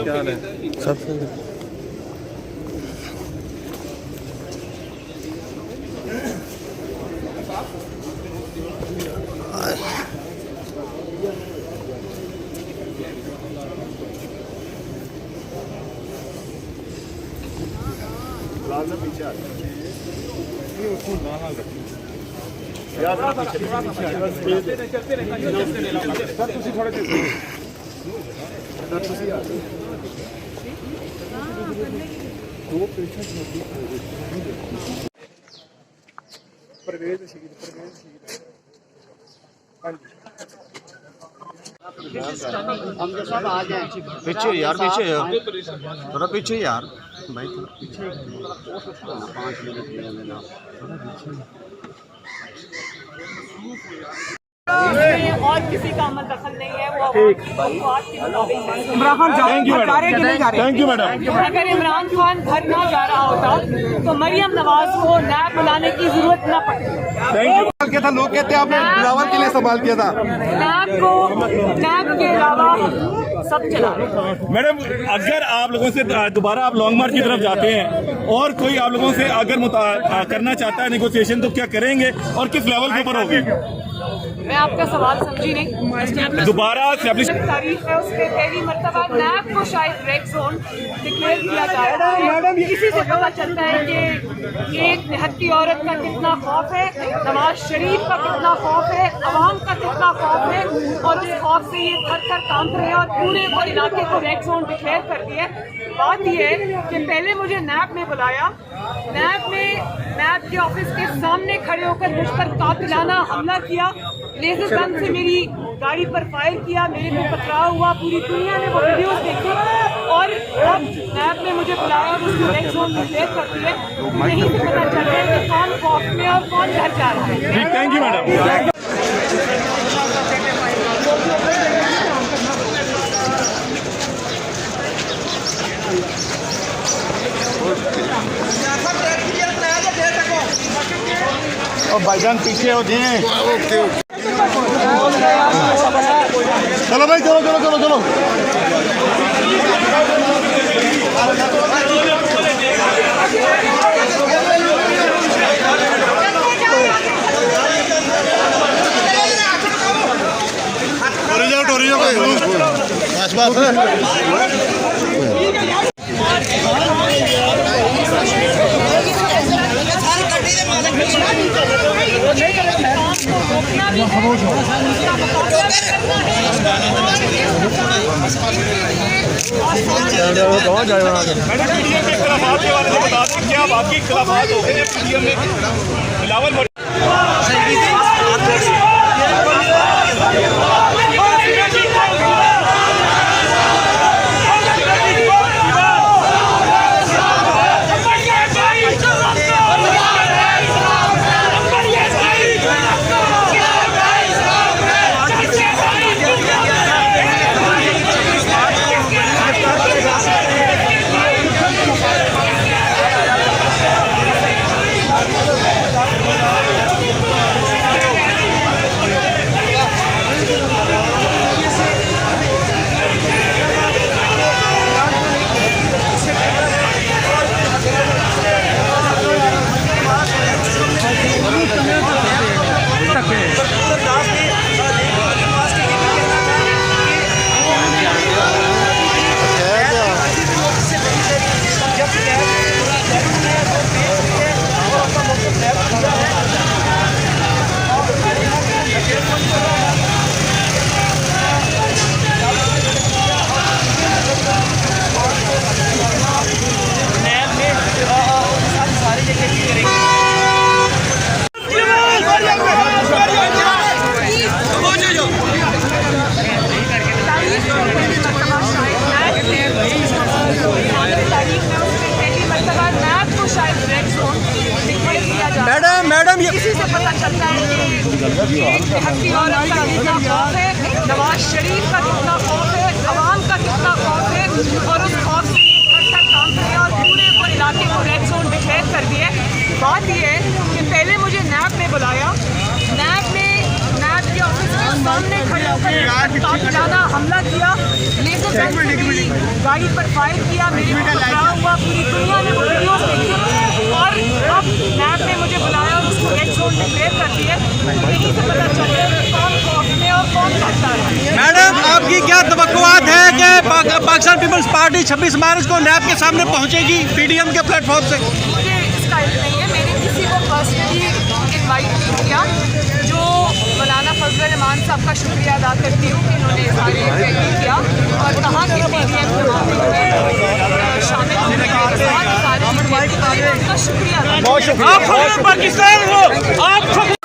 क्या हाल है? सब पीछे यार, पीछे थोड़ा पीछे यार भाई, थोड़ा पीछे 5 मिनट लेना थोड़ा पीछे। और किसी का अमल दखल नहीं है, वो Imran Khan thank you madam. अगर इमरान खान घर ना जा रहा होता तो मरियम नवाज को नैब बुलाने की जरूरत न पड़ती। Thank you. क्या था, लोग कहते हैं आपने बिलावल के लिए सवाल किया था। नैब के अलावा सब चला मैडम, अगर आप लोगों से दोबारा आप लॉन्ग मार्च की तरफ जाते हैं और कोई आप लोगों से अगर करना चाहता है नेगोशिएशन, तो क्या करेंगे और किस लेवल के ऊपर होगी? मैं आपका सवाल समझी नहीं। दोबारा तारीख है उसके पहली मर्तबा नैब को शायद रेड जोन डिक्लेयर किया जा रहा है। इसी से पता चलता है कि एक निहत्ती औरत का कितना खौफ है, नवाज शरीफ का कितना खौफ है, अवाम का कितना खौफ है, और उस खौफ से ये थर-थर कांप रहे हैं और पूरे इलाके को रेड जोन डिक्लेयर कर दिया। बात यह है कि पहले मुझे नैब में बुलाया, नैब के ऑफिस के सामने खड़े होकर मुझ पर कातिलाना हमला किया, लेजर गन से मेरी गाड़ी पर फायर किया, मेरे को पथराव हुआ, पूरी दुनिया ने वो वीडियोस देखी। और अब नैब ने मुझे बुलाया और उसको रेड जोन डिक्लेयर कर दिया। यहीं से पता चल रहा है कि कौन खौफ में और कौन घर जा रहा है। Thank you madam. और भाईजान पीछे हो दिए। ओके चलो भाई, चलो चलो चलो चलो। टोरी जाओ बस बस। क्या बाकी इख्तिलाफात हो गए पीडीएम में बिलावल मैडम इसी से पता चलता है कि हत्ती औरत का कितना खौफ है, नवाज शरीफ का कितना खौफ है, अवाम का कितना खौफ है, और उस खौफ से ये थर-थर कांप रहे हैं और पूरे को इलाके को रेड जोन डिक्लेयर कर दिए। बात यह है कि पहले मुझे नैब ने बुलाया, नैब के ऑफिस के सामने खड़े होकर कातिलाना हमला किया, लेजर गन से मेरी गाड़ी पर फायर किया, मेरे को पकड़ा हुआ, पूरी दुनिया ने वो वीडियोस देखी और अब नैब ने मुझे बुलाया और उसको रेड जोन डिक्लेयर कर दिया। यहीं से पता चल रहा है कि कौन खौफ में और कौन डरता है। मैडम, आपकी क्या तवक्कुआत है कि पाकिस्तान पीपल्स पार्टी 26 मार्च को नैब के सामने पहुंचेगी पीडीएम के प्लेटफॉर्म से? मुझे इसका इल्म नहीं है, मैंने किसी को पर्सनली इनवाइट नहीं किया। जो मौलाना फजल रहमान साहब का शुक्रिया अदा करती हूँ कि इन्होंने सारे इंटरव्यू किया और कहा कि पीडीएम के मामले में शामिल होने के साथ सारे उनका शुक्रिया अदा। आप पाकिस्तान हो, आप